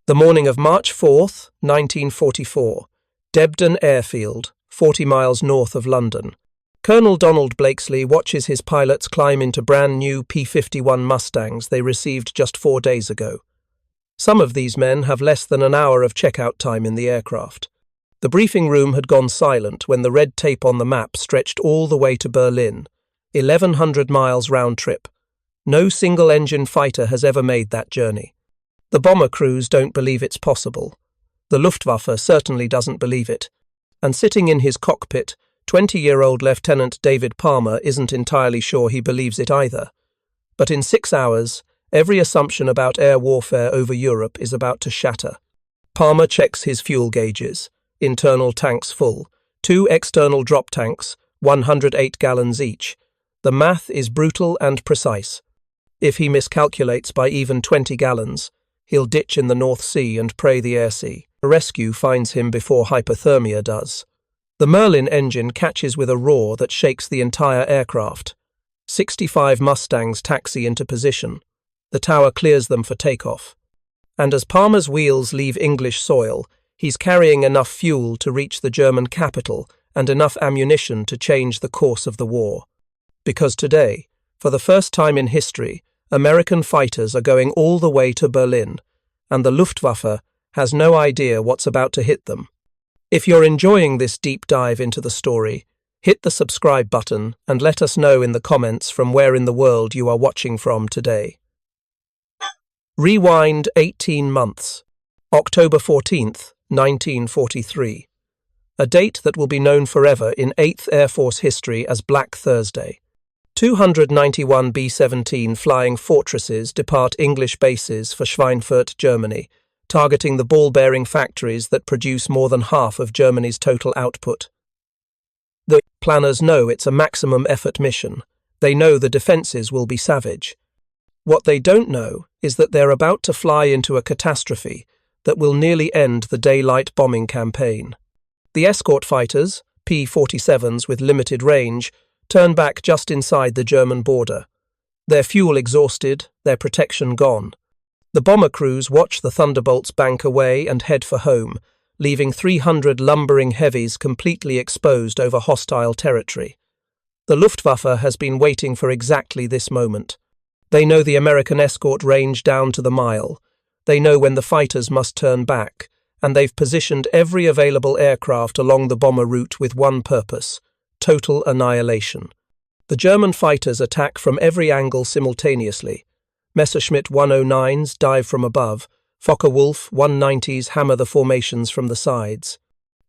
The morning of March 4th, 1944, Debden Airfield, 40 miles north of London. Colonel Donald Blakesley watches his pilots climb into brand new P-51 Mustangs they received just 4 days ago. Some of these men have less than an hour of checkout time in the aircraft. The briefing room had gone silent when the red tape on the map stretched all the way to Berlin, 1,100 miles round trip. No single-engine fighter has ever made that journey. The bomber crews don't believe it's possible. The Luftwaffe certainly doesn't believe it. And sitting in his cockpit, 20-year-old Lieutenant David Palmer isn't entirely sure he believes it either. But in 6 hours, every assumption about air warfare over Europe is about to shatter. Palmer checks his fuel gauges. Internal tanks full. 2 external drop tanks, 108 gallons each. The math is brutal and precise. If he miscalculates by even 20 gallons, he'll ditch in the North Sea and pray the air sea. A rescue finds him before hypothermia does. The Merlin engine catches with a roar that shakes the entire aircraft. 65 Mustangs taxi into position. The tower clears them for takeoff. And as Palmer's wheels leave English soil, he's carrying enough fuel to reach the German capital and enough ammunition to change the course of the war. Because today, for the first time in history, American fighters are going all the way to Berlin, and the Luftwaffe has no idea what's about to hit them. If you're enjoying this deep dive into the story, hit the subscribe button and let us know in the comments from where in the world you are watching from today. Rewind 18 months. October 14th, 1943. A date that will be known forever in 8th Air Force history as Black Thursday. 291 B-17 Flying Fortresses depart English bases for Schweinfurt, Germany, targeting the ball-bearing factories that produce more than half of Germany's total output. The planners know it's a maximum effort mission. They know the defences will be savage. What they don't know is that they're about to fly into a catastrophe that will nearly end the daylight bombing campaign. The escort fighters, P-47s with limited range, turn back just inside the German border. Their fuel exhausted, their protection gone. The bomber crews watch the Thunderbolts bank away and head for home, leaving 300 lumbering heavies completely exposed over hostile territory. The Luftwaffe has been waiting for exactly this moment. They know the American escort range down to the mile. They know when the fighters must turn back, and they've positioned every available aircraft along the bomber route with one purpose: total annihilation. The German fighters attack from every angle simultaneously. Messerschmitt 109s dive from above, Focke-Wulf 190s hammer the formations from the sides.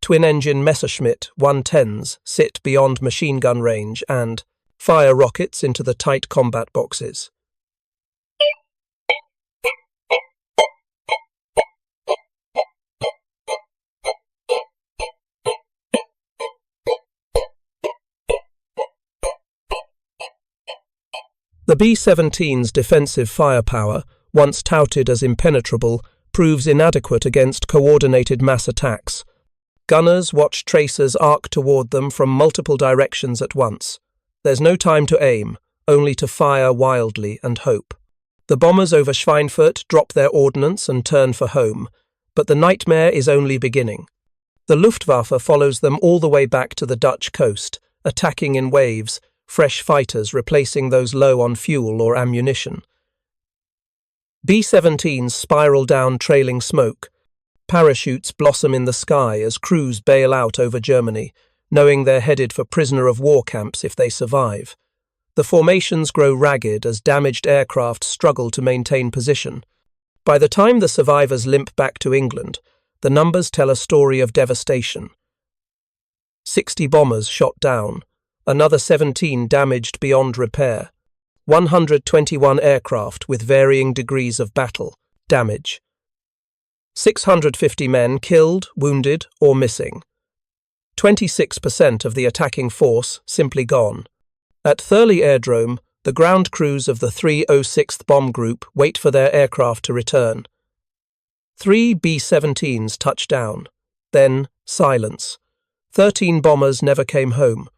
Twin-engine Messerschmitt 110s sit beyond machine gun range and fire rockets into the tight combat boxes. The B-17's defensive firepower, once touted as impenetrable, proves inadequate against coordinated mass attacks. Gunners watch tracers arc toward them from multiple directions at once. There's no time to aim, only to fire wildly and hope. The bombers over Schweinfurt drop their ordnance and turn for home, but the nightmare is only beginning. The Luftwaffe follows them all the way back to the Dutch coast, attacking in waves, fresh fighters replacing those low on fuel or ammunition. B-17s spiral down trailing smoke. Parachutes blossom in the sky as crews bail out over Germany, knowing they're headed for prisoner-of-war camps if they survive. The formations grow ragged as damaged aircraft struggle to maintain position. By the time the survivors limp back to England, the numbers tell a story of devastation. 60 bombers shot down. Another 17 damaged beyond repair. 121 aircraft with varying degrees of battle damage. 650 men killed, wounded, or missing. 26% of the attacking force simply gone. At Thurley Airdrome, the ground crews of the 306th Bomb Group wait for their aircraft to return. 3 B-17s touch down. Then silence. 13 bombers never came home.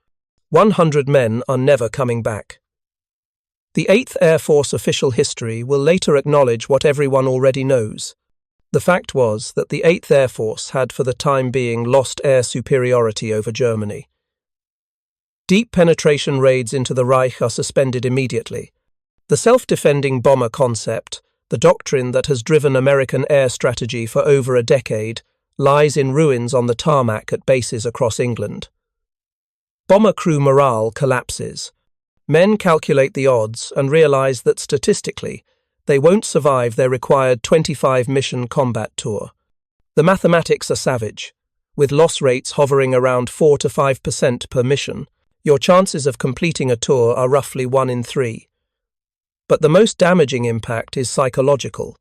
100 men are never coming back. The 8th Air Force official history will later acknowledge what everyone already knows. The fact was that the 8th Air Force had for the time being lost air superiority over Germany. Deep penetration raids into the Reich are suspended immediately. The self-defending bomber concept, the doctrine that has driven American air strategy for over a decade, lies in ruins on the tarmac at bases across England. Bomber crew morale collapses. Men calculate the odds and realize that statistically, they won't survive their required 25-mission combat tour. The mathematics are savage. With loss rates hovering around 4 to 5% per mission, your chances of completing a tour are roughly 1 in 3. But the most damaging impact is psychological.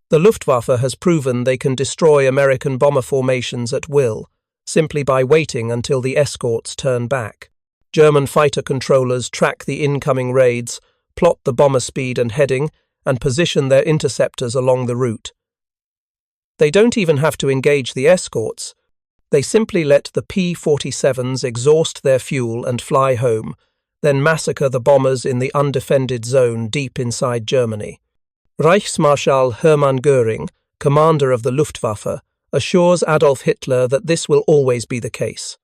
The Luftwaffe has proven they can destroy American bomber formations at will, simply by waiting until the escorts turn back. German fighter controllers track the incoming raids, plot the bomber speed and heading, and position their interceptors along the route. They don't even have to engage the escorts. They simply let the P-47s exhaust their fuel and fly home, then massacre the bombers in the undefended zone deep inside Germany. Reichsmarschall Hermann Göring, commander of the Luftwaffe, assures Adolf Hitler that this will always be the case.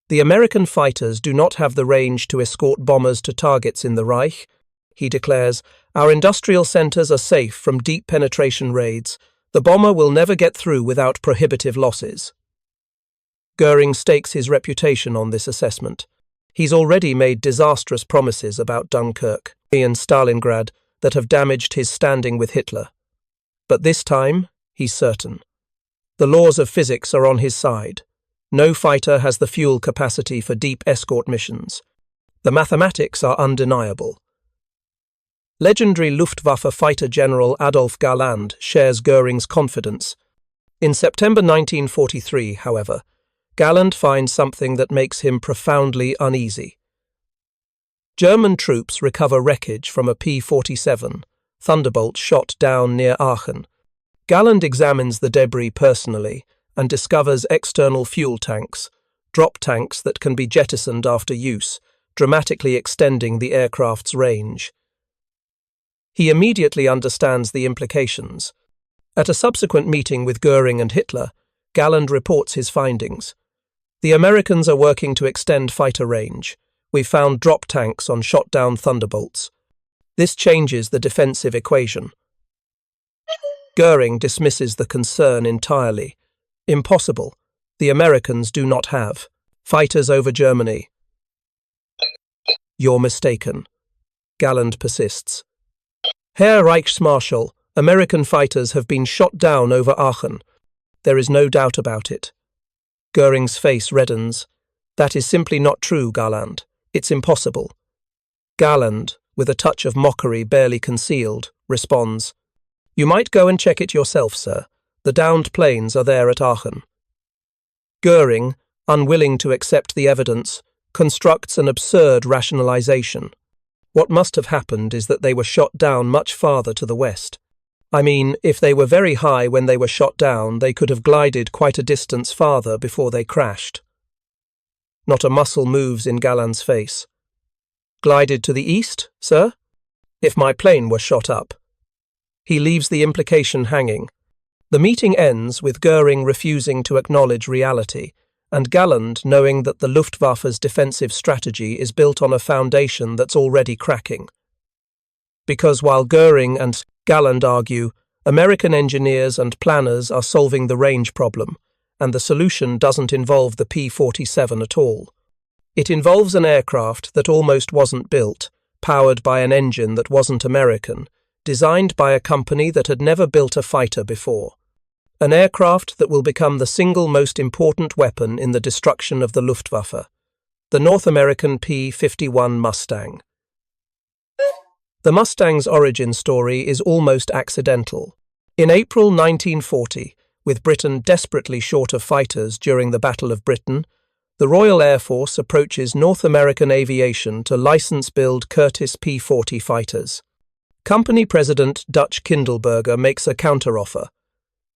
The American fighters do not have the range to escort bombers to targets in the Reich. He declares, "Our industrial centers are safe from deep penetration raids. The bomber will never get through without prohibitive losses." Göring stakes his reputation on this assessment. He's already made disastrous promises about Dunkirk and Stalingrad that have damaged his standing with Hitler. But this time, he's certain. The laws of physics are on his side. No fighter has the fuel capacity for deep escort missions. The mathematics are undeniable. Legendary Luftwaffe fighter general Adolf Galland shares Göring's confidence. In September 1943, however, Galland finds something that makes him profoundly uneasy. German troops recover wreckage from a P-47, Thunderbolt shot down near Aachen. Galland examines the debris personally and discovers external fuel tanks, drop tanks that can be jettisoned after use, dramatically extending the aircraft's range. He immediately understands the implications. At a subsequent meeting with Göring and Hitler, Galland reports his findings. "The Americans are working to extend fighter range. We've found drop tanks on shot-down Thunderbolts. This changes the defensive equation." Göring dismisses the concern entirely. Impossible. The Americans do not have fighters over Germany. "You're mistaken." Galland persists. "Herr Reichsmarschall, American fighters have been shot down over Aachen. There is no doubt about it." Göring's face reddens. "That is simply not true, Galland. It's impossible." Galland, with a touch of mockery barely concealed, responds, "You might go and check it yourself, sir. The downed planes are there at Aachen." Göring, unwilling to accept the evidence, constructs an absurd rationalization. What must have happened is that they were shot down much farther to the west. I mean, if they were very high when they were shot down, they could have glided quite a distance farther before they crashed. Not a muscle moves in Galland's face. "Glided to the east, sir? If my plane were shot up." He leaves the implication hanging. The meeting ends with Göring refusing to acknowledge reality, and Galland knowing that the Luftwaffe's defensive strategy is built on a foundation that's already cracking. Because while Göring and Galland argue, American engineers and planners are solving the range problem, and the solution doesn't involve the P-47 at all. It involves an aircraft that almost wasn't built, powered by an engine that wasn't American, designed by a company that had never built a fighter before. An aircraft that will become the single most important weapon in the destruction of the Luftwaffe, the North American P-51 Mustang. The Mustang's origin story is almost accidental. In April 1940, with Britain desperately short of fighters during the Battle of Britain, the Royal Air Force approaches North American Aviation to license-build Curtiss P-40 fighters. Company President Dutch Kindleberger makes a counteroffer.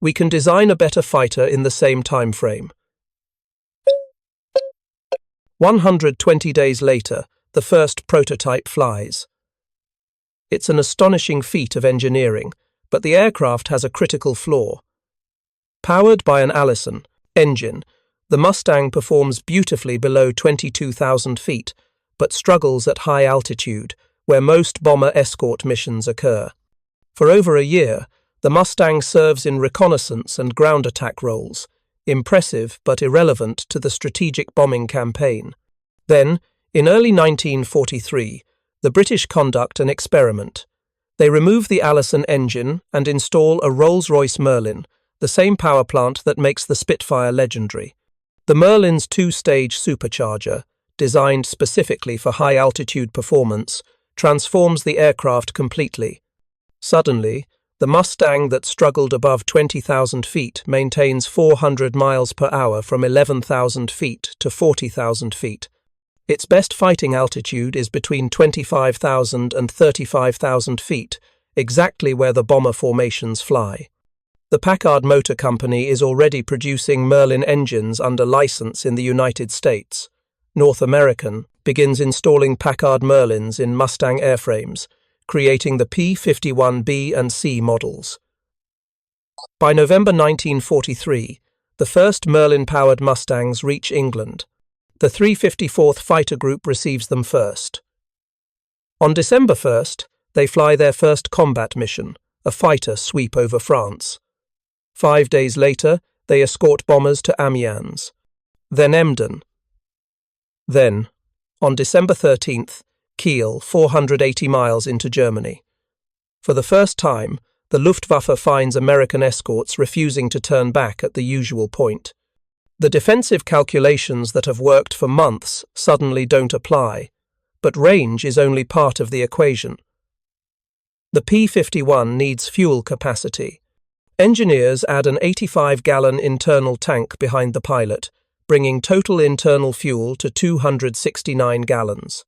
"We can design a better fighter in the same time frame." 120 days later, the first prototype flies. It's an astonishing feat of engineering, but the aircraft has a critical flaw. Powered by an Allison engine, the Mustang performs beautifully below 22,000 feet, but struggles at high altitude, where most bomber escort missions occur. For over a year, the Mustang serves in reconnaissance and ground attack roles, impressive but irrelevant to the strategic bombing campaign. Then, in early 1943, the British conduct an experiment. They remove the Allison engine and install a Rolls-Royce Merlin, the same power plant that makes the Spitfire legendary. The Merlin's two-stage supercharger, designed specifically for high-altitude performance, transforms the aircraft completely. Suddenly, the Mustang that struggled above 20,000 feet maintains 400 miles per hour from 11,000 feet to 40,000 feet. Its best fighting altitude is between 25,000 and 35,000 feet, exactly where the bomber formations fly. The Packard Motor Company is already producing Merlin engines under license in the United States. North American begins installing Packard Merlins in Mustang airframes, creating the P-51B and C models. By November 1943, the first Merlin-powered Mustangs reach England. The 354th Fighter Group receives them first. On December 1st, they fly their first combat mission, a fighter sweep over France. 5 days later, they escort bombers to Amiens, then Emden. Then, on December 13th, Kiel, 480 miles into Germany. For the first time, the Luftwaffe finds American escorts refusing to turn back at the usual point. The defensive calculations that have worked for months suddenly don't apply, but range is only part of the equation. The P-51 needs fuel capacity. Engineers add an 85-gallon internal tank behind the pilot, bringing total internal fuel to 269 gallons.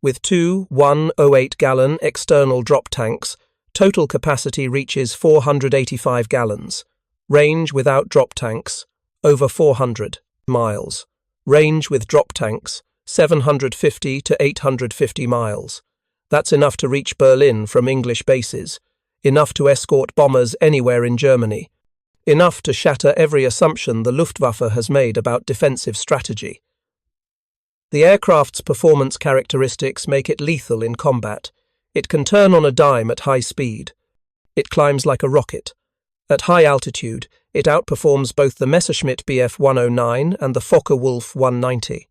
With two 108-gallon external drop tanks, total capacity reaches 485 gallons. Range without drop tanks, over 400 miles. Range with drop tanks, 750 to 850 miles. That's enough to reach Berlin from English bases, enough to escort bombers anywhere in Germany, enough to shatter every assumption the Luftwaffe has made about defensive strategy. The aircraft's performance characteristics make it lethal in combat. It can turn on a dime at high speed. It climbs like a rocket. At high altitude, it outperforms both the Messerschmitt Bf 109 and the Focke-Wulf 190.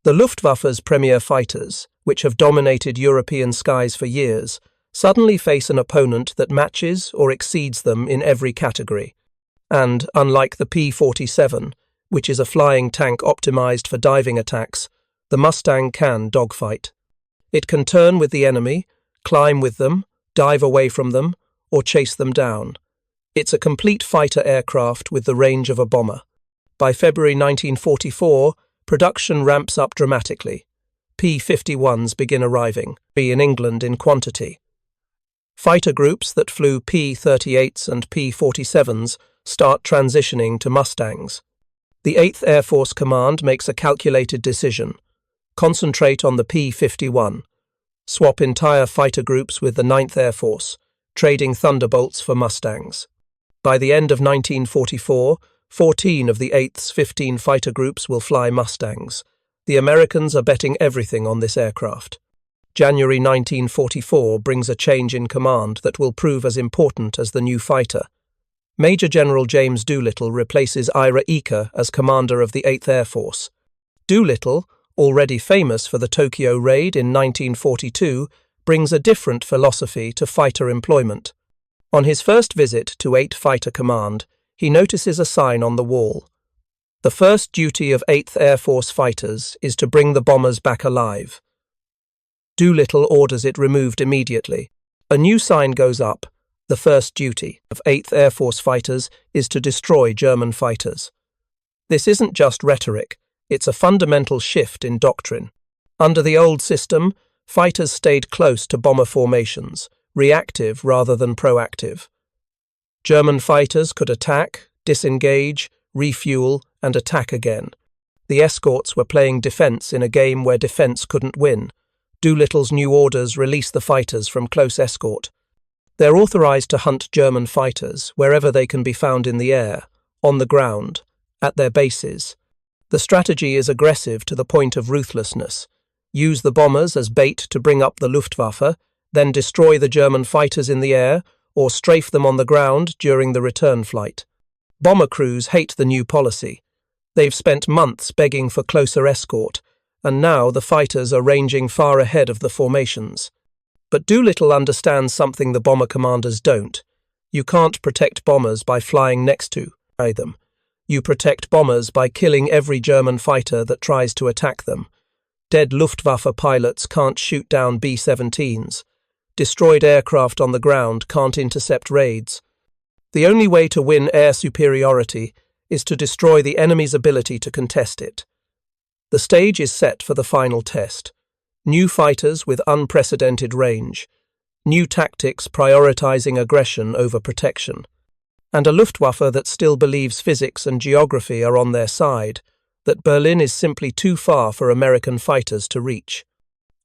The Luftwaffe's premier fighters, which have dominated European skies for years, suddenly face an opponent that matches or exceeds them in every category. And, unlike the P-47, which is a flying tank optimized for diving attacks, the Mustang can dogfight. It can turn with the enemy, climb with them, dive away from them, or chase them down. It's a complete fighter aircraft with the range of a bomber. By February 1944, production ramps up dramatically. P-51s begin arriving, in England in quantity. Fighter groups that flew P-38s and P-47s start transitioning to Mustangs. The 8th Air Force Command makes a calculated decision. Concentrate on the P-51. Swap entire fighter groups with the 9th Air Force, trading Thunderbolts for Mustangs. By the end of 1944, 14 of the 8th's 15 fighter groups will fly Mustangs. The Americans are betting everything on this aircraft. January 1944 brings a change in command that will prove as important as the new fighter. Major General James Doolittle replaces Ira Eaker as commander of the 8th Air Force. Doolittle, already famous for the Tokyo raid in 1942, brings a different philosophy to fighter employment. On his first visit to 8th Fighter Command, he notices a sign on the wall. The first duty of 8th Air Force fighters is to bring the bombers back alive. Doolittle orders it removed immediately. A new sign goes up. The first duty of 8th Air Force fighters is to destroy German fighters. This isn't just rhetoric, it's a fundamental shift in doctrine. Under the old system, fighters stayed close to bomber formations, reactive rather than proactive. German fighters could attack, disengage, refuel, and attack again. The escorts were playing defense in a game where defense couldn't win. Doolittle's new orders released the fighters from close escort. They're authorized to hunt German fighters wherever they can be found in the air, on the ground, at their bases. The strategy is aggressive to the point of ruthlessness. Use the bombers as bait to bring up the Luftwaffe, then destroy the German fighters in the air or strafe them on the ground during the return flight. Bomber crews hate the new policy. They've spent months begging for closer escort, and now the fighters are ranging far ahead of the formations. But Doolittle understands something the bomber commanders don't. You can't protect bombers by flying next to them. You protect bombers by killing every German fighter that tries to attack them. Dead Luftwaffe pilots can't shoot down B-17s. Destroyed aircraft on the ground can't intercept raids. The only way to win air superiority is to destroy the enemy's ability to contest it. The stage is set for the final test. New fighters with unprecedented range. New tactics prioritizing aggression over protection. And a Luftwaffe that still believes physics and geography are on their side, that Berlin is simply too far for American fighters to reach.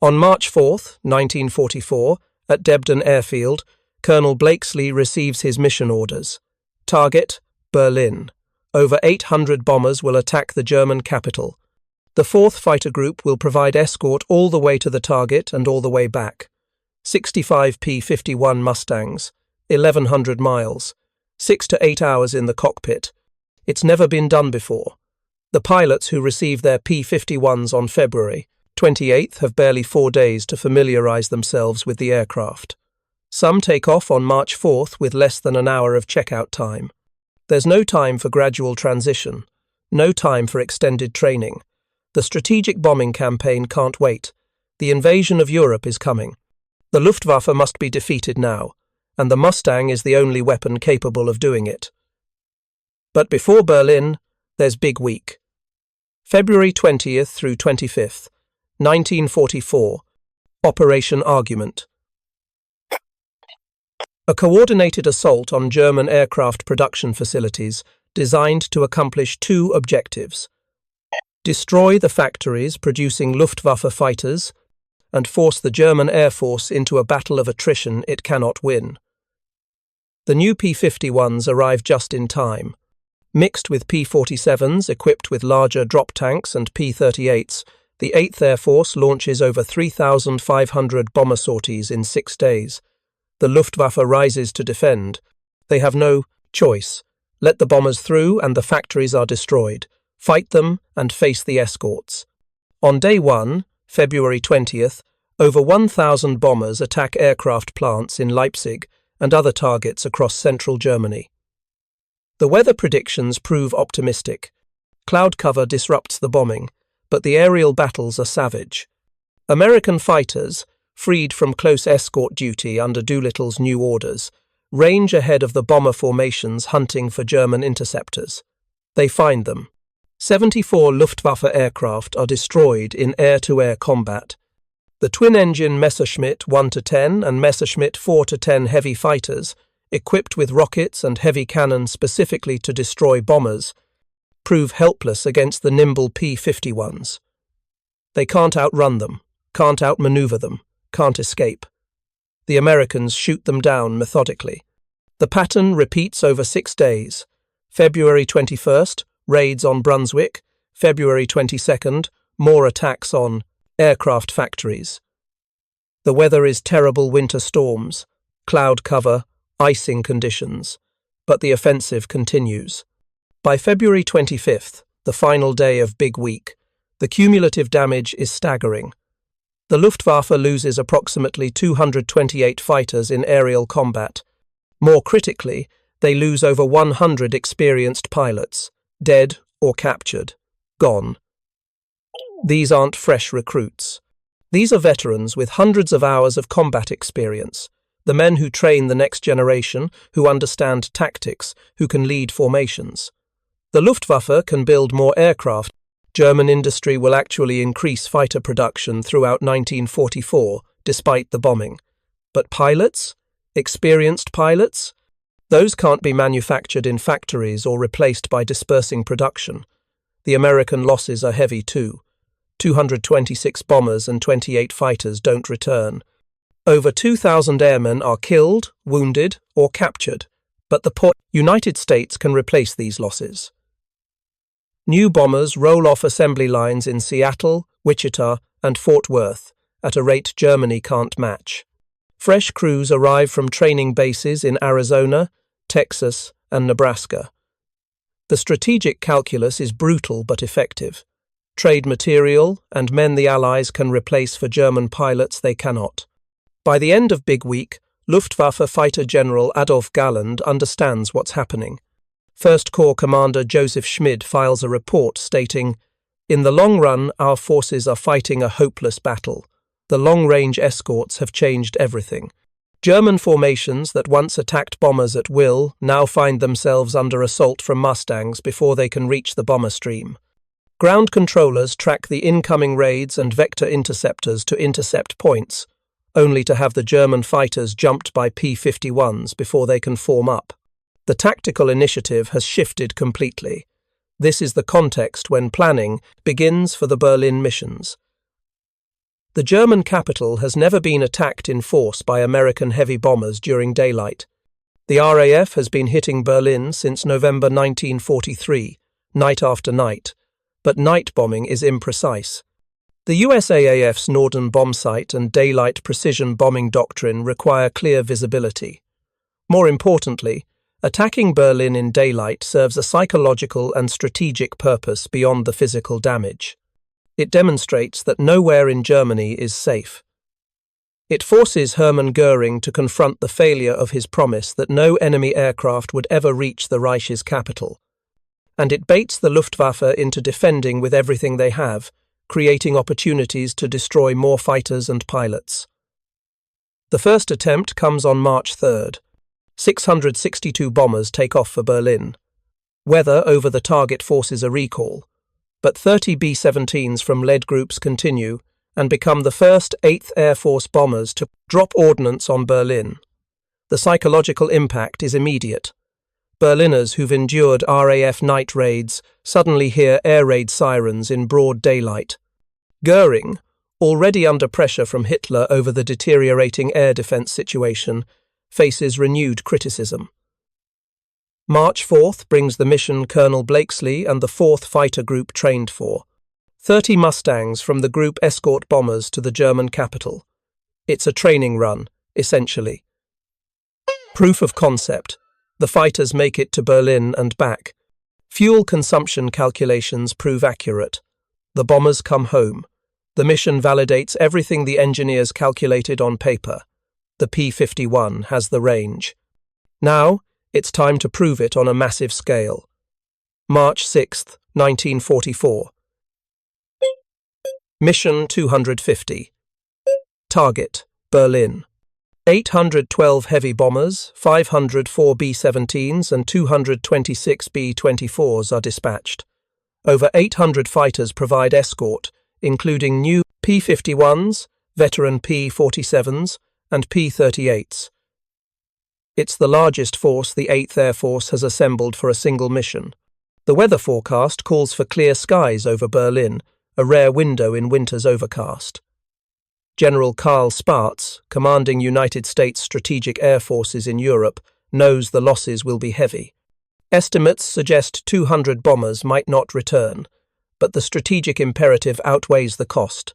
On March 4, 1944, at Debden Airfield, Colonel Blakesley receives his mission orders. Target, Berlin. Over 800 bombers will attack the German capital. The 4th Fighter Group will provide escort all the way to the target and all the way back. 65 P-51 Mustangs, 1,100 miles, 6 to 8 hours in the cockpit. It's never been done before. The pilots who receive their P-51s on February 28th have barely 4 days to familiarize themselves with the aircraft. Some take off on March 4th with less than an hour of checkout time. There's no time for gradual transition, no time for extended training. The strategic bombing campaign can't wait. The invasion of Europe is coming. The Luftwaffe must be defeated now, and the Mustang is the only weapon capable of doing it. But before Berlin, there's Big Week. February 20th through 25th, 1944, Operation Argument. A coordinated assault on German aircraft production facilities designed to accomplish 2 objectives: destroy the factories producing Luftwaffe fighters and force the German Air Force into a battle of attrition it cannot win. The new P-51s arrive just in time. Mixed with P-47s equipped with larger drop tanks and P-38s, the 8th Air Force launches over 3,500 bomber sorties in 6 days. The Luftwaffe rises to defend. They have no choice. Let the bombers through and the factories are destroyed. Fight them and face the escorts. On day 1, February 20th, over 1,000 bombers attack aircraft plants in Leipzig and other targets across central Germany. The weather predictions prove optimistic. Cloud cover disrupts the bombing, but the aerial battles are savage. American fighters, freed from close escort duty under Doolittle's new orders, range ahead of the bomber formations hunting for German interceptors. They find them. 74 Luftwaffe aircraft are destroyed in air-to-air combat. The twin-engine Messerschmitt 1-10 and Messerschmitt 4-10 heavy fighters, equipped with rockets and heavy cannon specifically to destroy bombers, prove helpless against the nimble P-51s. They can't outrun them, can't outmaneuver them, can't escape. The Americans shoot them down methodically. The pattern repeats over 6 days. February 21st, raids on Brunswick. February 22nd, more attacks on aircraft factories. The weather is terrible winter storms, cloud cover, icing conditions, but the offensive continues. By February 25th, the final day of Big Week, the cumulative damage is staggering. The Luftwaffe loses approximately 228 fighters in aerial combat. More critically, they lose over 100 experienced pilots, dead or captured, gone. These aren't fresh recruits. These are veterans with hundreds of hours of combat experience, the men who train the next generation, who understand tactics, who can lead formations. The Luftwaffe can build more aircraft. German industry will actually increase fighter production throughout 1944, despite the bombing. But pilots? Experienced pilots? Those can't be manufactured in factories or replaced by dispersing production. The American losses are heavy too. 226 bombers and 28 fighters don't return. Over 2,000 airmen are killed, wounded, or captured, but the United States can replace these losses. New bombers roll off assembly lines in Seattle, Wichita, and Fort Worth at a rate Germany can't match. Fresh crews arrive from training bases in Arizona, Texas, and Nebraska. The strategic calculus is brutal but effective. Trade material and men the Allies can replace for German pilots they cannot. By the end of Big Week, Luftwaffe Fighter General Adolf Galland understands what's happening. First Corps Commander Joseph Schmid files a report stating, "In the long run, our forces are fighting a hopeless battle. The long-range escorts have changed everything. German formations that once attacked bombers at will now find themselves under assault from Mustangs before they can reach the bomber stream. Ground controllers track the incoming raids and vector interceptors to intercept points, only to have the German fighters jumped by P-51s before they can form up. The tactical initiative has shifted completely. This is the context when planning begins for the Berlin missions. The German capital has never been attacked in force by American heavy bombers during daylight. The RAF has been hitting Berlin since November 1943, night after night, but night bombing is imprecise. The USAAF's Norden bombsight and daylight precision bombing doctrine require clear visibility. More importantly, attacking Berlin in daylight serves a psychological and strategic purpose beyond the physical damage. It demonstrates that nowhere in Germany is safe. It forces Hermann Göring to confront the failure of his promise that no enemy aircraft would ever reach the Reich's capital. And it baits the Luftwaffe into defending with everything they have, creating opportunities to destroy more fighters and pilots. The first attempt comes on March 3rd. 662 bombers take off for Berlin. Weather over the target forces a recall, but 30 B-17s from lead groups continue and become the first 8th Air Force bombers to drop ordnance on Berlin. The psychological impact is immediate. Berliners who've endured RAF night raids suddenly hear air raid sirens in broad daylight. Göring, already under pressure from Hitler over the deteriorating air defense situation, faces renewed criticism. March 4th brings the mission Colonel Blakesley and the 4th Fighter Group trained for. 30 Mustangs from the group escort bombers to the German capital. It's a training run, essentially. Proof of concept. The fighters make it to Berlin and back. Fuel consumption calculations prove accurate. The bombers come home. The mission validates everything the engineers calculated on paper. The P-51 has the range. Now, it's time to prove it on a massive scale. March 6, 1944. Mission 250. Target, Berlin. 812 heavy bombers, 504 B-17s and 226 B-24s are dispatched. Over 800 fighters provide escort, including new P-51s, veteran P-47s, and P-38s. It's the largest force the 8th Air Force has assembled for a single mission. The weather forecast calls for clear skies over Berlin, a rare window in winter's overcast. General Karl Spaatz, commanding United States Strategic Air Forces in Europe, knows the losses will be heavy. Estimates suggest 200 bombers might not return, but the strategic imperative outweighs the cost.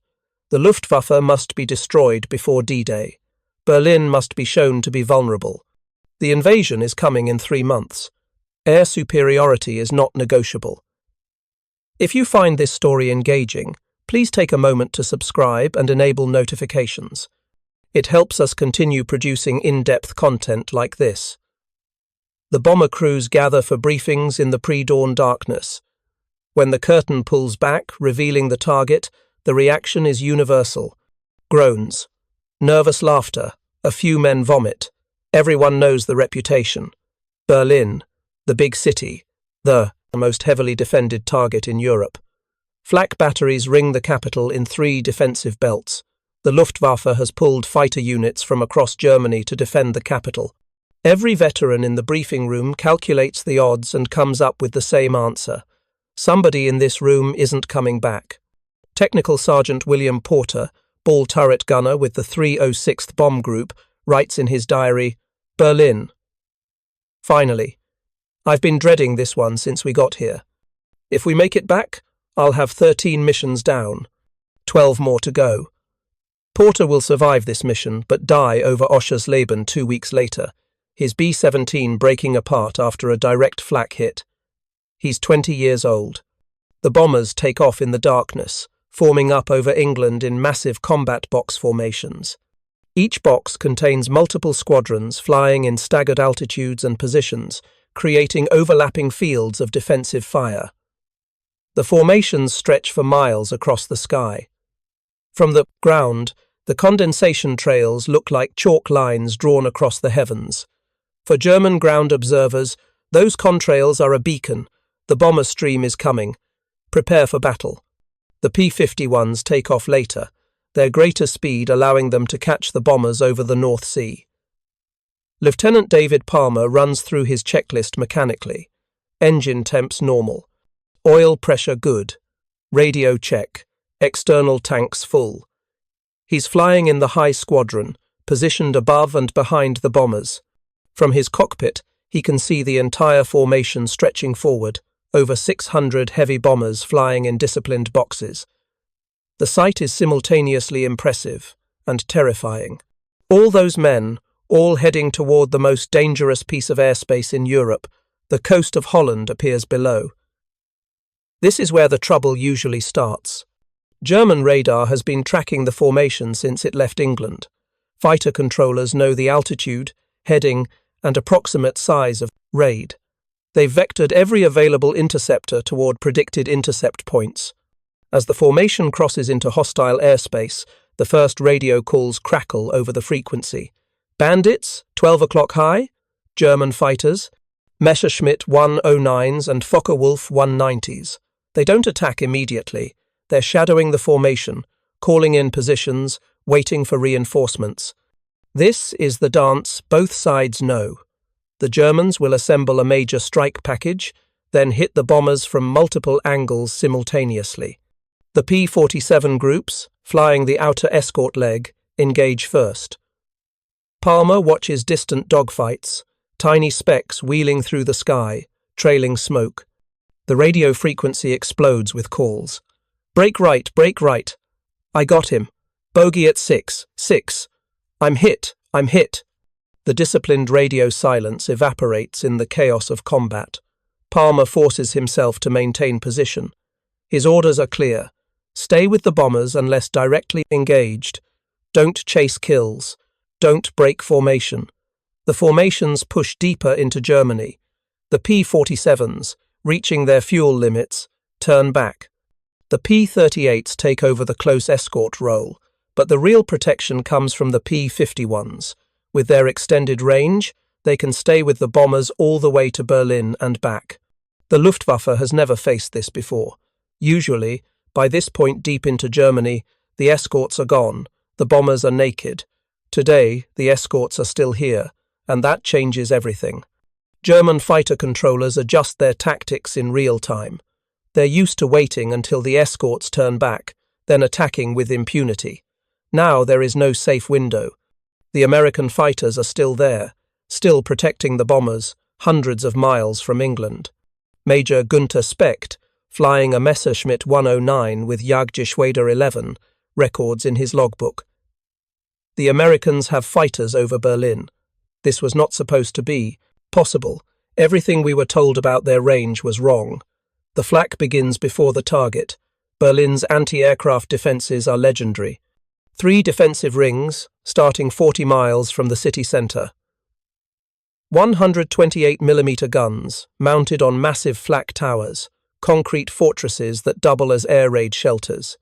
The Luftwaffe must be destroyed before D-Day. Berlin must be shown to be vulnerable. The invasion is coming in 3 months. Air superiority is not negotiable. If you find this story engaging, please take a moment to subscribe and enable notifications. It helps us continue producing in-depth content like this. The bomber crews gather for briefings in the pre-dawn darkness. When the curtain pulls back, revealing the target, the reaction is universal. Groans. Nervous laughter. A few men vomit. Everyone knows the reputation. Berlin, the big city, the most heavily defended target in Europe. Flak batteries ring the capital in 3 defensive belts. The Luftwaffe has pulled fighter units from across Germany to defend the capital. Every veteran in the briefing room calculates the odds and comes up with the same answer. Somebody in this room isn't coming back. Technical Sergeant William Porter, ball turret gunner with the 306th Bomb Group, writes in his diary, "Berlin. Finally. I've been dreading this one since we got here. If we make it back, I'll have 13 missions down. 12 more to go. Porter will survive this mission, but die over Oschersleben 2 weeks later, his B-17 breaking apart after a direct flak hit. He's 20 years old. The bombers take off in the darkness, forming up over England in massive combat box formations. Each box contains multiple squadrons flying in staggered altitudes and positions, creating overlapping fields of defensive fire. The formations stretch for miles across the sky. From the ground, the condensation trails look like chalk lines drawn across the heavens. For German ground observers, those contrails are a beacon. The bomber stream is coming. Prepare for battle. The P-51s take off later, their greater speed allowing them to catch the bombers over the North Sea. Lieutenant David Palmer runs through his checklist mechanically. Engine temps normal. Oil pressure good. Radio check. External tanks full. He's flying in the high squadron, positioned above and behind the bombers. From his cockpit, he can see the entire formation stretching forward, over 600 heavy bombers flying in disciplined boxes. The sight is simultaneously impressive and terrifying. All those men, all heading toward the most dangerous piece of airspace in Europe, the coast of Holland appears below. This is where the trouble usually starts. German radar has been tracking the formation since it left England. Fighter controllers know the altitude, heading, and approximate size of raid. They've vectored every available interceptor toward predicted intercept points. As the formation crosses into hostile airspace, the first radio calls crackle over the frequency. Bandits, 12 o'clock high, German fighters, Messerschmitt 109s and Focke-Wulf 190s. They don't attack immediately. They're shadowing the formation, calling in positions, waiting for reinforcements. This is the dance both sides know. The Germans will assemble a major strike package, then hit the bombers from multiple angles simultaneously. The P-47 groups, flying the outer escort leg, engage first. Palmer watches distant dogfights, tiny specks wheeling through the sky, trailing smoke. The radio frequency explodes with calls. Break right, break right. I got him. Bogey at 6, 6. I'm hit, I'm hit. The disciplined radio silence evaporates in the chaos of combat. Palmer forces himself to maintain position. His orders are clear. Stay with the bombers unless directly engaged. Don't chase kills. Don't break formation. The formations push deeper into Germany. The P-47s, reaching their fuel limits, turn back. The P-38s take over the close escort role, but the real protection comes from the P-51s. With their extended range, they can stay with the bombers all the way to Berlin and back. The Luftwaffe has never faced this before. Usually, by this point deep into Germany, the escorts are gone, the bombers are naked. Today, the escorts are still here, and that changes everything. German fighter controllers adjust their tactics in real time. They're used to waiting until the escorts turn back, then attacking with impunity. Now there is no safe window. The American fighters are still there, still protecting the bombers, hundreds of miles from England. Major Günther Specht, flying a Messerschmitt 109 with Jagdgeschwader 11, records in his logbook. The Americans have fighters over Berlin. This was not supposed to be possible. Everything we were told about their range was wrong. The flak begins before the target. Berlin's anti-aircraft defences are legendary. 3 defensive rings, starting 40 miles from the city centre. 128mm guns, mounted on massive flak towers, concrete fortresses that double as air raid shelters.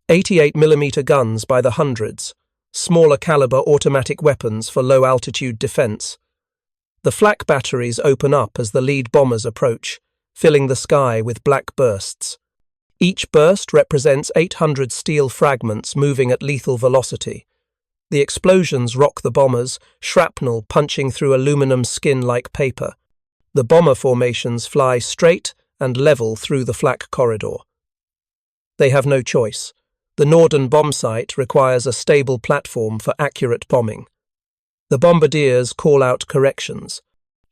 88mm guns by the hundreds, smaller caliber automatic weapons for low-altitude defence. The flak batteries open up as the lead bombers approach, filling the sky with black bursts. Each burst represents 800 steel fragments moving at lethal velocity. The explosions rock the bombers, shrapnel punching through aluminum skin like paper. The bomber formations fly straight and level through the flak corridor. They have no choice. The Norden bomb site requires a stable platform for accurate bombing. The bombardiers call out corrections.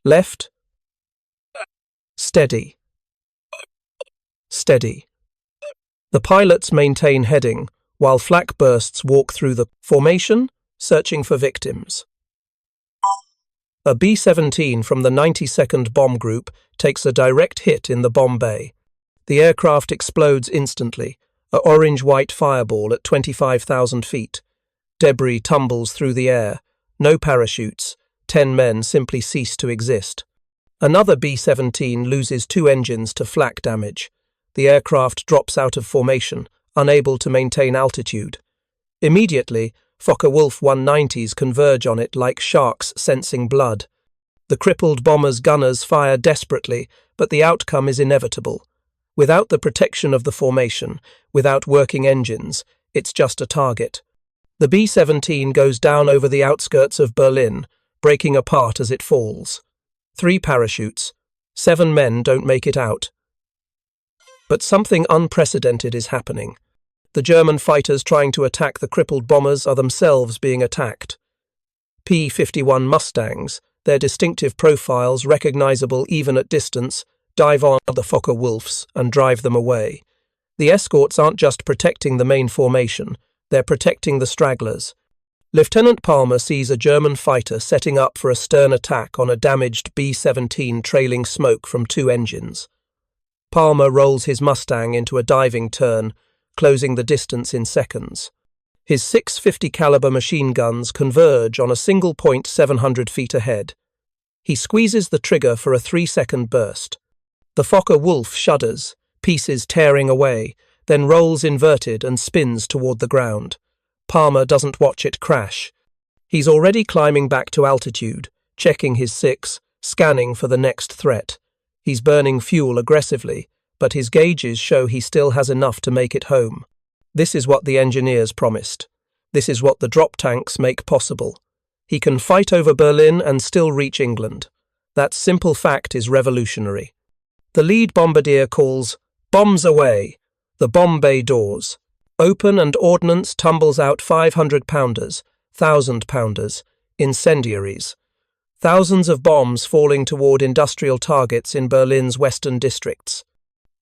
Left, steady, steady. The pilots maintain heading, while flak bursts walk through the formation, searching for victims. A B-17 from the 92nd Bomb Group takes a direct hit in the bomb bay. The aircraft explodes instantly, an orange-white fireball at 25,000 feet. Debris tumbles through the air. No parachutes. 10 men simply cease to exist. Another B-17 loses 2 engines to flak damage. The aircraft drops out of formation, unable to maintain altitude. Immediately, Focke-Wulf 190s converge on it like sharks sensing blood. The crippled bomber's gunners fire desperately, but the outcome is inevitable. Without the protection of the formation, without working engines, it's just a target. The B-17 goes down over the outskirts of Berlin, breaking apart as it falls. 3 parachutes. 7 men don't make it out. But something unprecedented is happening. The German fighters trying to attack the crippled bombers are themselves being attacked. P-51 Mustangs, their distinctive profiles recognizable even at distance, dive on the Focke-Wulfs and drive them away. The escorts aren't just protecting the main formation, they're protecting the stragglers. Lieutenant Palmer sees a German fighter setting up for a stern attack on a damaged B-17 trailing smoke from 2 engines. Palmer rolls his Mustang into a diving turn, closing the distance in seconds. His 650 caliber machine guns converge on a single point 700 feet ahead. He squeezes the trigger for a 3-second burst. The Focke-Wulf shudders, pieces tearing away, then rolls inverted and spins toward the ground. Palmer doesn't watch it crash. He's already climbing back to altitude, checking his 6, scanning for the next threat. He's burning fuel aggressively, but his gauges show he still has enough to make it home. This is what the engineers promised. This is what the drop tanks make possible. He can fight over Berlin and still reach England. That simple fact is revolutionary. The lead bombardier calls, "Bombs away!" The bomb bay doors open and ordnance tumbles out 500-pounders, 1,000-pounders, incendiaries. Thousands of bombs falling toward industrial targets in Berlin's western districts.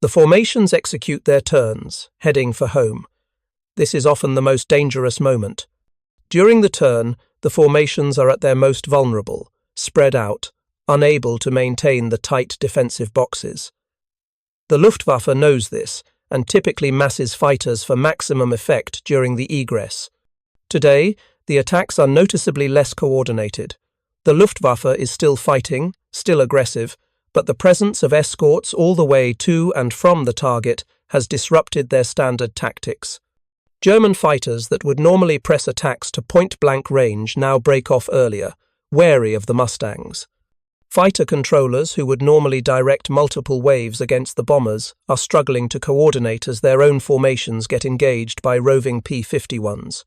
The formations execute their turns, heading for home. This is often the most dangerous moment. During the turn, the formations are at their most vulnerable, spread out, unable to maintain the tight defensive boxes. The Luftwaffe knows this and typically masses fighters for maximum effect during the egress. Today, the attacks are noticeably less coordinated. The Luftwaffe is still fighting, still aggressive, but the presence of escorts all the way to and from the target has disrupted their standard tactics. German fighters that would normally press attacks to point-blank range now break off earlier, wary of the Mustangs. Fighter controllers who would normally direct multiple waves against the bombers are struggling to coordinate as their own formations get engaged by roving P-51s.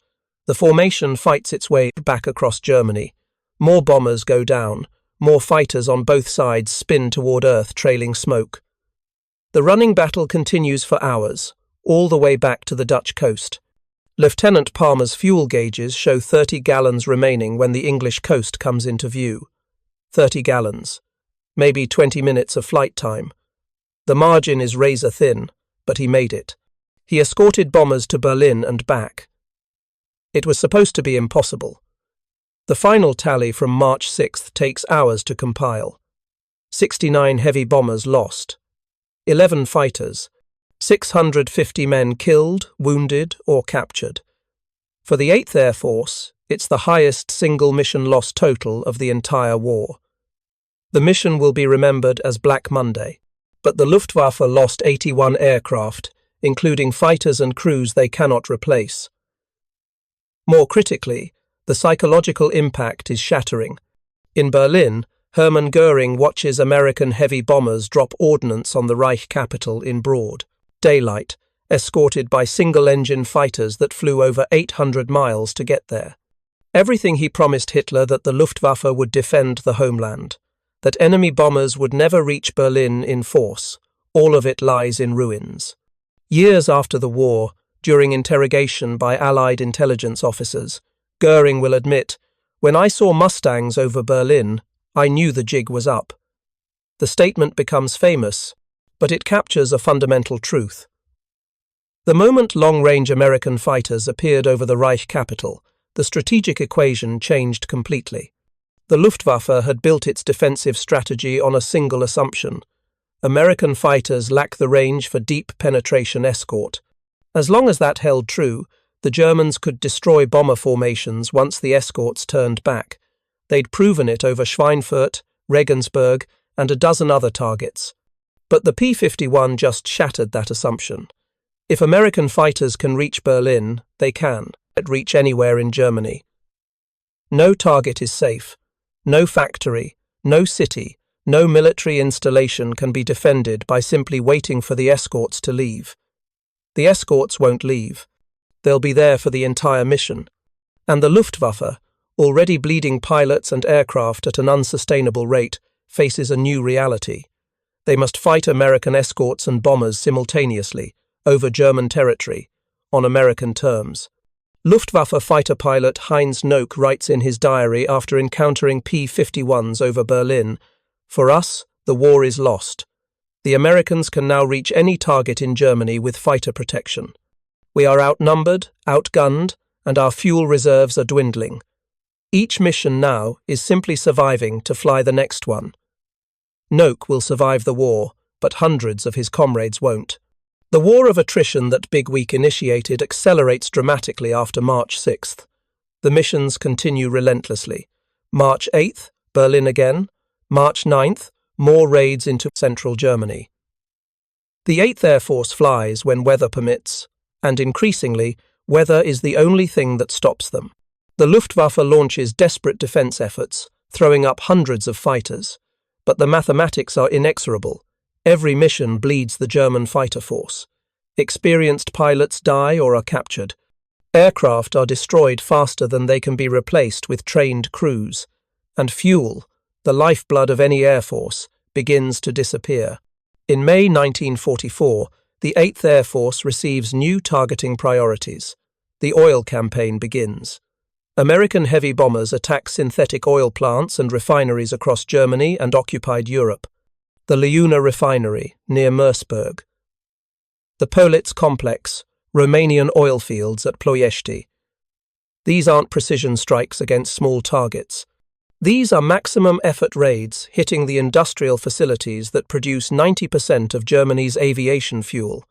The formation fights its way back across Germany. More bombers go down. More fighters on both sides spin toward Earth trailing smoke. The running battle continues for hours, all the way back to the Dutch coast. Lieutenant Palmer's fuel gauges show 30 gallons remaining when the English coast comes into view. 30 gallons. Maybe 20 minutes of flight time. The margin is razor thin, but he made it. He escorted bombers to Berlin and back. It was supposed to be impossible. The final tally from March 6th takes hours to compile. 69 heavy bombers lost. 11 fighters. 650 men killed, wounded, or captured. For the 8th Air Force, it's the highest single mission loss total of the entire war. The mission will be remembered as Black Monday, but the Luftwaffe lost 81 aircraft, including fighters and crews they cannot replace. More critically, the psychological impact is shattering. In Berlin, Hermann Goering watches American heavy bombers drop ordnance on the Reich capital in broad daylight, escorted by single-engine fighters that flew over 800 miles to get there. Everything he promised Hitler that the Luftwaffe would defend the homeland, that enemy bombers would never reach Berlin in force, all of it lies in ruins. Years after the war, during interrogation by Allied intelligence officers. Goering will admit, "When I saw Mustangs over Berlin, I knew the jig was up." The statement becomes famous, but it captures a fundamental truth. The moment long-range American fighters appeared over the Reich capital, the strategic equation changed completely. The Luftwaffe had built its defensive strategy on a single assumption. American fighters lack the range for deep penetration escort. As long as that held true, the Germans could destroy bomber formations once the escorts turned back. They'd proven it over Schweinfurt, Regensburg, and a dozen other targets. But the P-51 just shattered that assumption. If American fighters can reach Berlin, they can reach anywhere in Germany. No target is safe. No factory, no city, no military installation can be defended by simply waiting for the escorts to leave. The escorts won't leave. They'll be there for the entire mission. And the Luftwaffe, already bleeding pilots and aircraft at an unsustainable rate, faces a new reality. They must fight American escorts and bombers simultaneously, over German territory, on American terms. Luftwaffe fighter pilot Heinz Nock writes in his diary after encountering P-51s over Berlin, "For us, the war is lost. The Americans can now reach any target in Germany with fighter protection. We are outnumbered, outgunned, and our fuel reserves are dwindling. Each mission now is simply surviving to fly the next one." Nock will survive the war, but hundreds of his comrades won't. The war of attrition that Big Week initiated accelerates dramatically after March 6th. The missions continue relentlessly. March 8th, Berlin again. March 9th, more raids into central Germany. The 8th Air Force flies when weather permits, and increasingly, weather is the only thing that stops them. The Luftwaffe launches desperate defense efforts, throwing up hundreds of fighters. But the mathematics are inexorable. Every mission bleeds the German fighter force. Experienced pilots die or are captured. Aircraft are destroyed faster than they can be replaced with trained crews. And fuel, the lifeblood of any air force, begins to disappear. In May 1944, the 8th Air Force receives new targeting priorities. The oil campaign begins. American heavy bombers attack synthetic oil plants and refineries across Germany and occupied Europe. The Leuna refinery, near Merseburg. The Politz complex, Romanian oil fields at Ploiești. These aren't precision strikes against small targets. These are maximum effort raids hitting the industrial facilities that produce 90% of Germany's aviation fuel.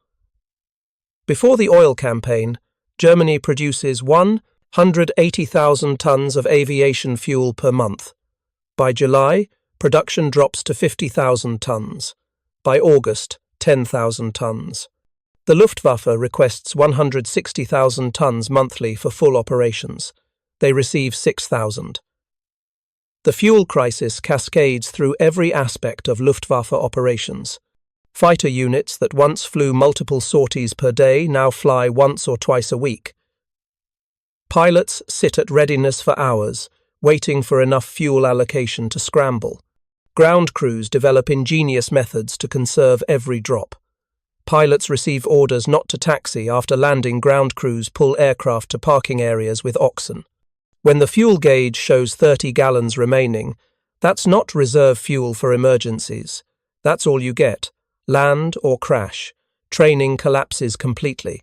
Before the oil campaign, Germany produces 180,000 tons of aviation fuel per month. By July, production drops to 50,000 tons. By August, 10,000 tons. The Luftwaffe requests 160,000 tons monthly for full operations. They receive 6,000. The fuel crisis cascades through every aspect of Luftwaffe operations. Fighter units that once flew multiple sorties per day now fly once or twice a week. Pilots sit at readiness for hours, waiting for enough fuel allocation to scramble. Ground crews develop ingenious methods to conserve every drop. Pilots receive orders not to taxi after landing. Ground crews pull aircraft to parking areas with oxen. When the fuel gauge shows 30 gallons remaining, that's not reserve fuel for emergencies. That's all you get. Land or crash. Training collapses completely.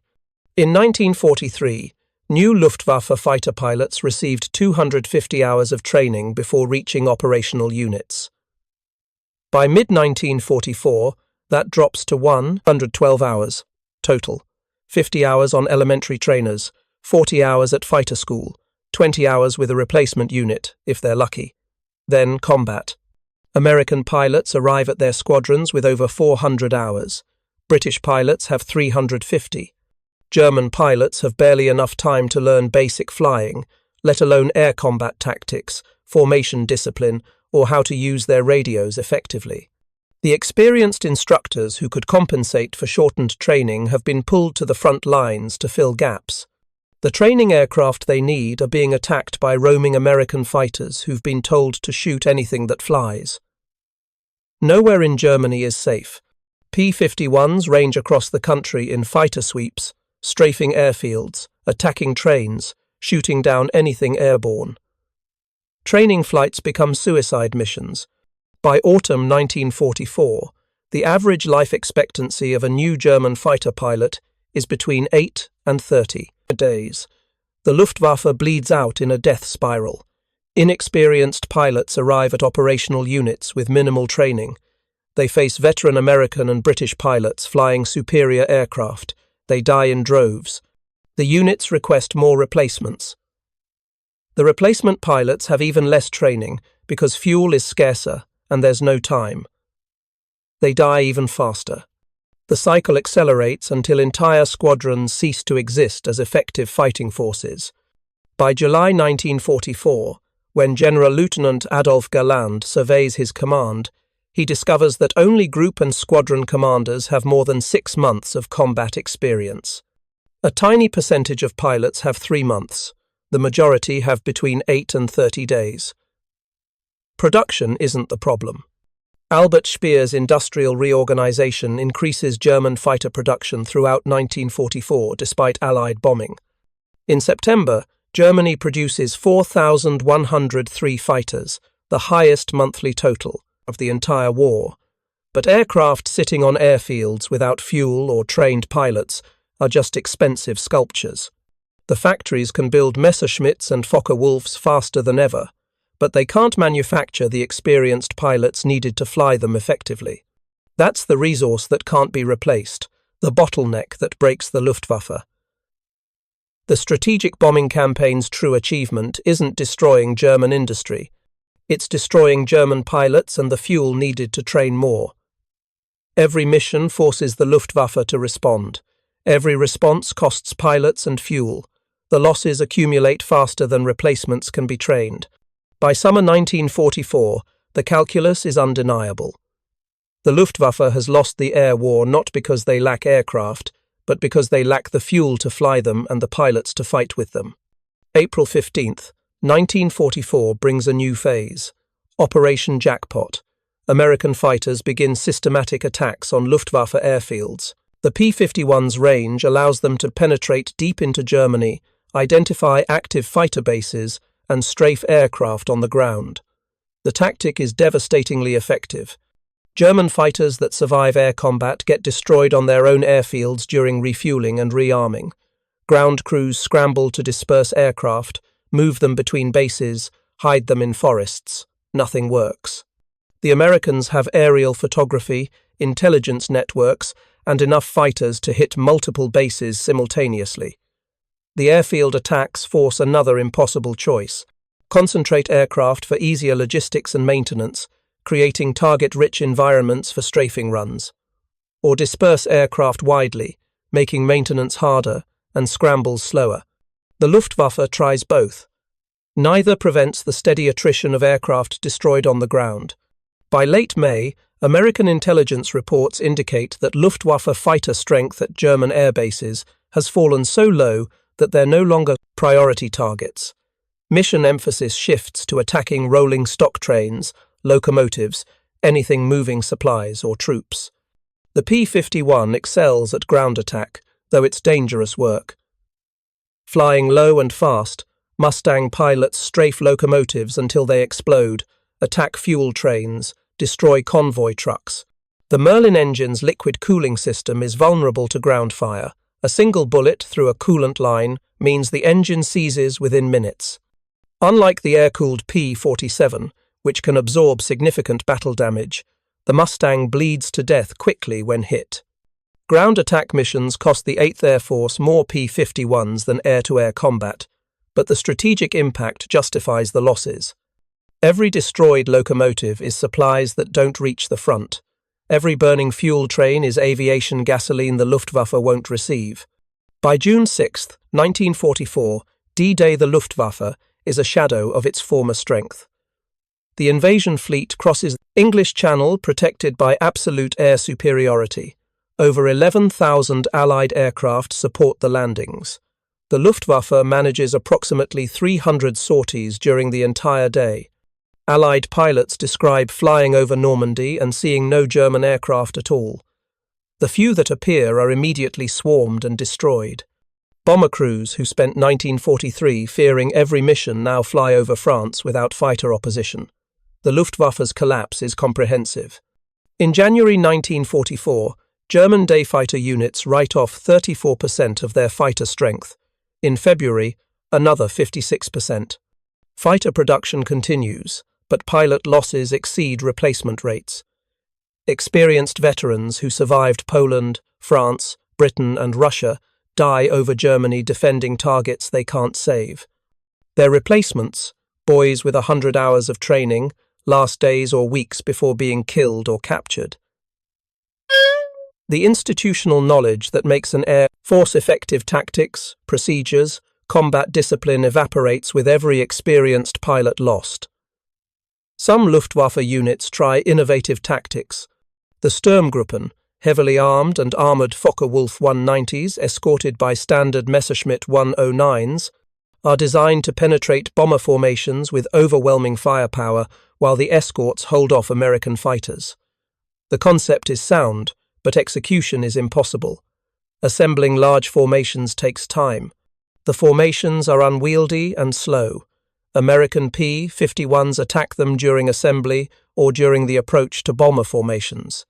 In 1943, new Luftwaffe fighter pilots received 250 hours of training before reaching operational units. By mid-1944, that drops to 112 hours total. 50 hours on elementary trainers, 40 hours at fighter school, 20 hours with a replacement unit, if they're lucky. Then combat. American pilots arrive at their squadrons with over 400 hours. British pilots have 350. German pilots have barely enough time to learn basic flying, let alone air combat tactics, formation discipline, or how to use their radios effectively. The experienced instructors who could compensate for shortened training have been pulled to the front lines to fill gaps. The training aircraft they need are being attacked by roaming American fighters who've been told to shoot anything that flies. Nowhere in Germany is safe. P-51s range across the country in fighter sweeps, strafing airfields, attacking trains, shooting down anything airborne. Training flights become suicide missions. By autumn 1944, the average life expectancy of a new German fighter pilot is between 8 and 30 days. The Luftwaffe bleeds out in a death spiral. Inexperienced pilots arrive at operational units with minimal training. They face veteran American and British pilots flying superior aircraft. They die in droves. The units request more replacements. The replacement pilots have even less training because fuel is scarcer and there's no time. They die even faster. The cycle accelerates until entire squadrons cease to exist as effective fighting forces. By July 1944, when General Lieutenant Adolf Galland surveys his command, he discovers that only group and squadron commanders have more than 6 months of combat experience. A tiny percentage of pilots have 3 months. The majority have between 8 and 30 days. Production isn't the problem. Albert Speer's industrial reorganization increases German fighter production throughout 1944 despite Allied bombing. In September, Germany produces 4,103 fighters, the highest monthly total of the entire war. But aircraft sitting on airfields without fuel or trained pilots are just expensive sculptures. The factories can build Messerschmitts and Focke-Wulfs faster than ever, but they can't manufacture the experienced pilots needed to fly them effectively. That's the resource that can't be replaced, the bottleneck that breaks the Luftwaffe. The strategic bombing campaign's true achievement isn't destroying German industry. It's destroying German pilots and the fuel needed to train more. Every mission forces the Luftwaffe to respond. Every response costs pilots and fuel. The losses accumulate faster than replacements can be trained. By summer 1944, the calculus is undeniable. The Luftwaffe has lost the air war not because they lack aircraft, but because they lack the fuel to fly them and the pilots to fight with them. April 15, 1944 brings a new phase. Operation Jackpot. American fighters begin systematic attacks on Luftwaffe airfields. The P-51's range allows them to penetrate deep into Germany, identify active fighter bases, and strafe aircraft on the ground. The tactic is devastatingly effective. German fighters that survive air combat get destroyed on their own airfields during refueling and rearming. Ground crews scramble to disperse aircraft, move them between bases, hide them in forests. Nothing works. The Americans have aerial photography, intelligence networks, and enough fighters to hit multiple bases simultaneously. The airfield attacks force another impossible choice: concentrate aircraft for easier logistics and maintenance, creating target-rich environments for strafing runs, or disperse aircraft widely, making maintenance harder and scrambles slower. The Luftwaffe tries both. Neither prevents the steady attrition of aircraft destroyed on the ground. By late May, American intelligence reports indicate that Luftwaffe fighter strength at German air bases has fallen so low that they're no longer priority targets. Mission emphasis shifts to attacking rolling stock trains, locomotives, anything moving supplies or troops. The P-51 excels at ground attack, though it's dangerous work. Flying low and fast, Mustang pilots strafe locomotives until they explode, attack fuel trains, destroy convoy trucks. The Merlin engine's liquid cooling system is vulnerable to ground fire. A single bullet through a coolant line means the engine seizes within minutes. Unlike the air-cooled P-47, which can absorb significant battle damage, the Mustang bleeds to death quickly when hit. Ground attack missions cost the 8th Air Force more P-51s than air-to-air combat, but the strategic impact justifies the losses. Every destroyed locomotive is supplies that don't reach the front. Every burning fuel train is aviation gasoline the Luftwaffe won't receive. By June 6, 1944, D-Day the Luftwaffe is a shadow of its former strength. The invasion fleet crosses the English Channel protected by absolute air superiority. Over 11,000 Allied aircraft support the landings. The Luftwaffe manages approximately 300 sorties during the entire day. Allied pilots describe flying over Normandy and seeing no German aircraft at all. The few that appear are immediately swarmed and destroyed. Bomber crews who spent 1943 fearing every mission now fly over France without fighter opposition. The Luftwaffe's collapse is comprehensive. In January 1944, German day fighter units write off 34% of their fighter strength. In February, another 56%. Fighter production continues, but pilot losses exceed replacement rates. Experienced veterans who survived Poland, France, Britain and Russia die over Germany defending targets they can't save. Their replacements, boys with 100 hours of training, last days or weeks before being killed or captured. The institutional knowledge that makes an air force effective tactics, procedures, combat discipline evaporates with every experienced pilot lost. Some Luftwaffe units try innovative tactics. The Sturmgruppen, heavily armed and armoured Focke-Wulf 190s escorted by standard Messerschmitt 109s, are designed to penetrate bomber formations with overwhelming firepower while the escorts hold off American fighters. The concept is sound, but execution is impossible. Assembling large formations takes time. The formations are unwieldy and slow. American P-51s attack them during assembly or during the approach to bomber formations.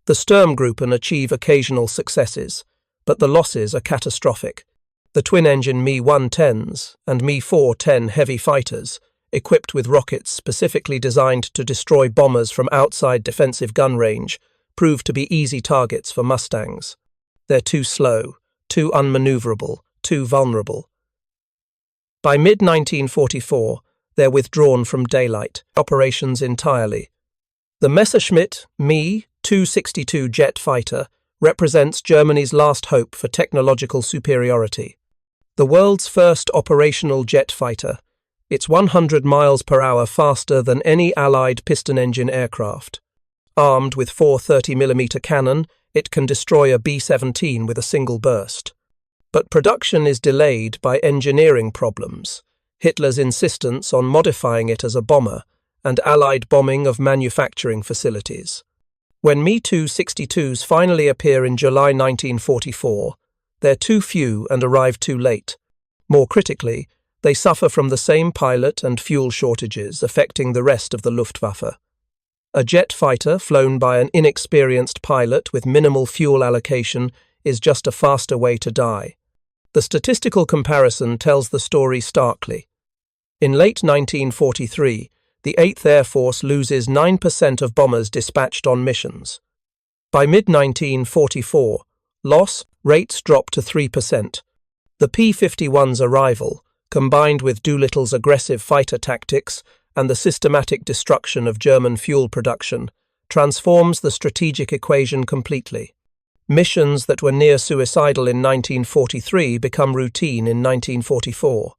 The Sturmgruppen achieve occasional successes, but the losses are catastrophic. The twin-engine Me-110s and Me-410 heavy fighters, equipped with rockets specifically designed to destroy bombers from outside defensive gun range, prove to be easy targets for Mustangs. They're too slow, too unmaneuverable, too vulnerable. By mid-1944, they're withdrawn from daylight operations entirely. The Messerschmitt Me-262 jet fighter represents Germany's last hope for technological superiority. The world's first operational jet fighter, it's 100 miles per hour faster than any Allied piston-engine aircraft. Armed with 4 30mm cannon, it can destroy a B-17 with a single burst. But production is delayed by engineering problems, Hitler's insistence on modifying it as a bomber, and Allied bombing of manufacturing facilities. When Me-262s finally appear in July 1944, they're too few and arrive too late. More critically, they suffer from the same pilot and fuel shortages affecting the rest of the Luftwaffe. A jet fighter flown by an inexperienced pilot with minimal fuel allocation is just a faster way to die. The statistical comparison tells the story starkly. In late 1943, the 8th Air Force loses 9% of bombers dispatched on missions. By mid-1944, loss rates drop to 3%. The P-51's arrival, combined with Doolittle's aggressive fighter tactics and the systematic destruction of German fuel production, transforms the strategic equation completely. Missions that were near suicidal in 1943 become routine in 1944.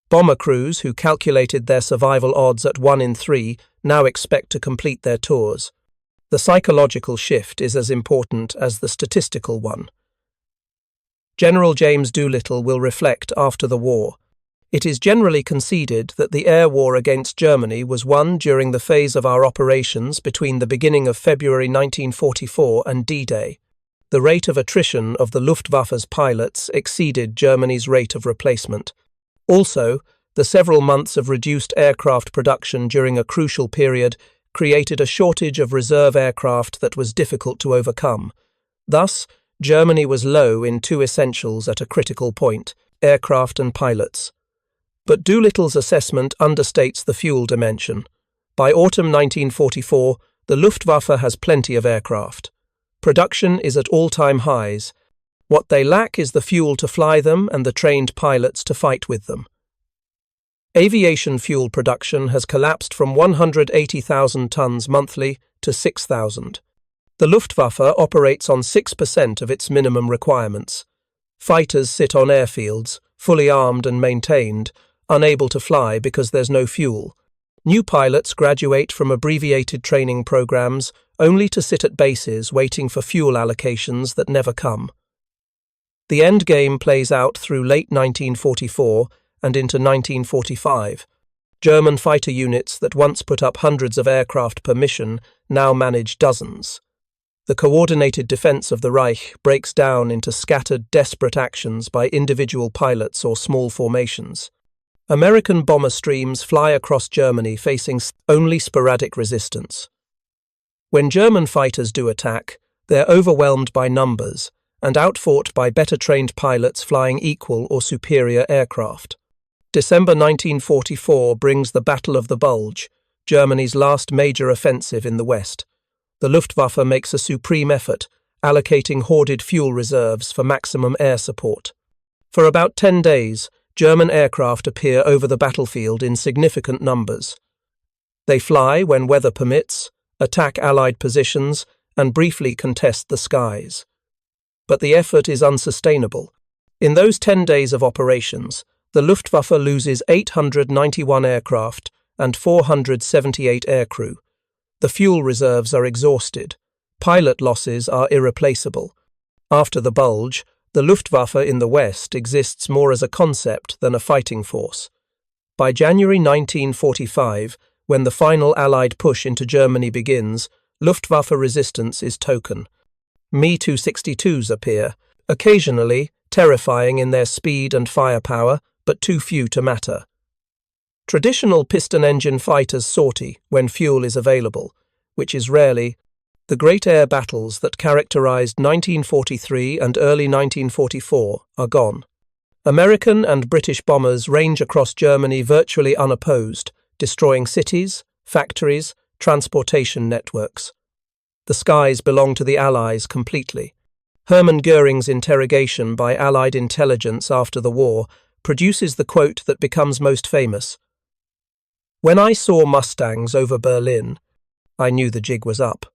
Bomber crews who calculated their survival odds at 1 in 3 now expect to complete their tours. The psychological shift is as important as the statistical one. General James Doolittle will reflect after the war. It is generally conceded that the air war against Germany was won during the phase of our operations between the beginning of February 1944 and D-Day. The rate of attrition of the Luftwaffe's pilots exceeded Germany's rate of replacement. Also, the several months of reduced aircraft production during a crucial period created a shortage of reserve aircraft that was difficult to overcome. Thus, Germany was low in 2 essentials at a critical point: aircraft and pilots. But Doolittle's assessment understates the fuel dimension. By autumn 1944, the Luftwaffe has plenty of aircraft. Production is at all-time highs. What they lack is the fuel to fly them and the trained pilots to fight with them. Aviation fuel production has collapsed from 180,000 tons monthly to 6,000. The Luftwaffe operates on 6% of its minimum requirements. Fighters sit on airfields, fully armed and maintained, unable to fly because there's no fuel. New pilots graduate from abbreviated training programs only to sit at bases waiting for fuel allocations that never come. The end game plays out through late 1944 and into 1945. German fighter units that once put up hundreds of aircraft per mission now manage dozens. The coordinated defense of the Reich breaks down into scattered, desperate actions by individual pilots or small formations. American bomber streams fly across Germany facing only sporadic resistance. When German fighters do attack, they're overwhelmed by numbers and outfought by better-trained pilots flying equal or superior aircraft. December 1944 brings the Battle of the Bulge, Germany's last major offensive in the West. The Luftwaffe makes a supreme effort, allocating hoarded fuel reserves for maximum air support. For about 10 days, German aircraft appear over the battlefield in significant numbers. They fly when weather permits, attack Allied positions, and briefly contest the skies. But the effort is unsustainable. In those 10 days of operations, the Luftwaffe loses 891 aircraft and 478 aircrew. The fuel reserves are exhausted. Pilot losses are irreplaceable. After the Bulge, the Luftwaffe in the West exists more as a concept than a fighting force. By January 1945, when the final Allied push into Germany begins, Luftwaffe resistance is token. Me-262s appear, occasionally terrifying in their speed and firepower, but too few to matter. Traditional piston-engine fighters sortie when fuel is available, which is rarely. The great air battles that characterized 1943 and early 1944 are gone. American and British bombers range across Germany virtually unopposed, destroying cities, factories, transportation networks. The skies belong to the Allies completely. Hermann Göring's interrogation by Allied intelligence after the war produces the quote that becomes most famous. "When I saw Mustangs over Berlin, I knew the jig was up."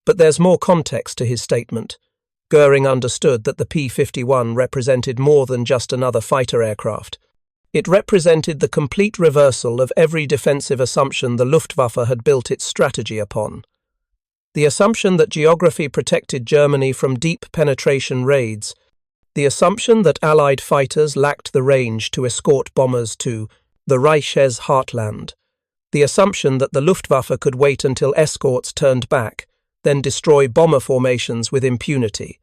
But there's more context to his statement. Göring understood that the P-51 represented more than just another fighter aircraft. It represented the complete reversal of every defensive assumption the Luftwaffe had built its strategy upon. The assumption that geography protected Germany from deep penetration raids, the assumption that Allied fighters lacked the range to escort bombers to the Reich's heartland, the assumption that the Luftwaffe could wait until escorts turned back, then destroy bomber formations with impunity.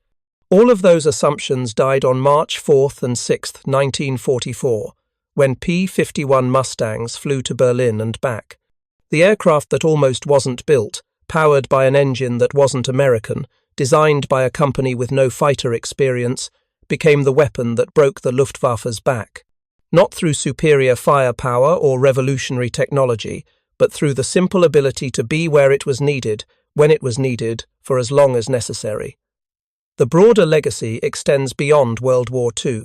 All of those assumptions died on March 4th and 6th, 1944, when P-51 Mustangs flew to Berlin and back. The aircraft that almost wasn't built, powered by an engine that wasn't American, designed by a company with no fighter experience, became the weapon that broke the Luftwaffe's back. Not through superior firepower or revolutionary technology, but through the simple ability to be where it was needed, when it was needed, for as long as necessary. The broader legacy extends beyond World War II.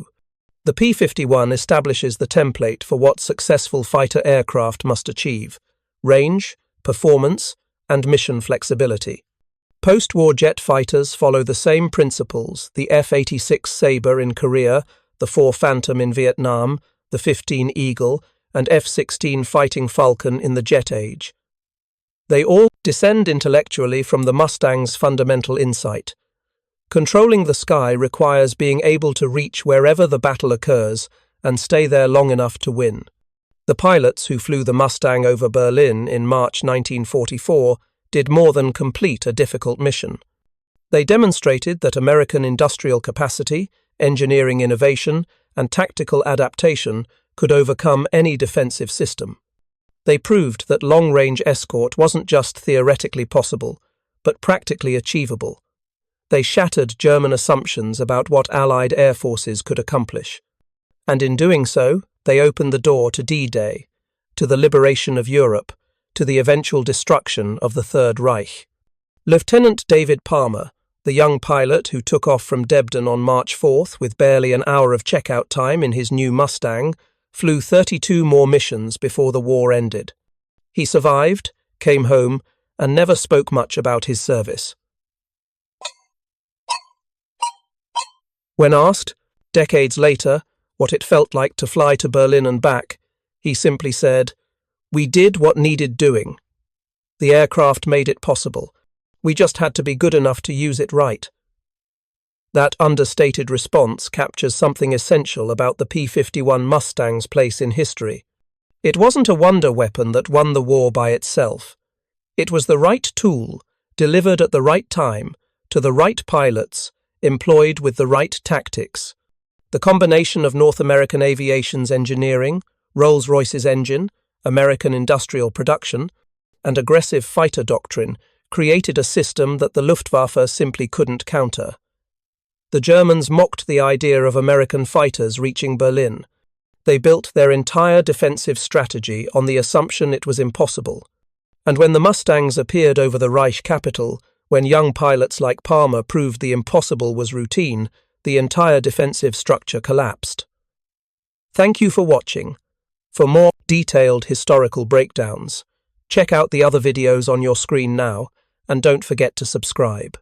The P-51 establishes the template for what successful fighter aircraft must achieve: range, performance, and mission flexibility. Post-war jet fighters follow the same principles: the F-86 Sabre in Korea, the 4 Phantom in Vietnam, the 15 Eagle, and F-16 Fighting Falcon in the jet age. They all descend intellectually from the Mustang's fundamental insight. Controlling the sky requires being able to reach wherever the battle occurs and stay there long enough to win. The pilots who flew the Mustang over Berlin in March 1944 did more than complete a difficult mission. They demonstrated that American industrial capacity, engineering innovation, and tactical adaptation could overcome any defensive system. They proved that long-range escort wasn't just theoretically possible, but practically achievable. They shattered German assumptions about what Allied air forces could accomplish. And in doing so, they opened the door to D-Day, to the liberation of Europe, to the eventual destruction of the Third Reich. Lieutenant David Palmer, the young pilot who took off from Debden on March 4th with barely an hour of checkout time in his new Mustang, flew 32 more missions before the war ended. He survived, came home, and never spoke much about his service. When asked, decades later, what it felt like to fly to Berlin and back, he simply said, "We did what needed doing. The aircraft made it possible. We just had to be good enough to use it right." That understated response captures something essential about the P-51 Mustang's place in history. It wasn't a wonder weapon that won the war by itself. It was the right tool, delivered at the right time, to the right pilots, employed with the right tactics. The combination of North American aviation's engineering, Rolls-Royce's engine, American industrial production, and aggressive fighter doctrine created a system that the Luftwaffe simply couldn't counter. The Germans mocked the idea of American fighters reaching Berlin. They built their entire defensive strategy on the assumption it was impossible. And when the Mustangs appeared over the Reich capital, when young pilots like Palmer proved the impossible was routine, the entire defensive structure collapsed. Thank you for watching. For more detailed historical breakdowns, check out the other videos on your screen now, and don't forget to subscribe.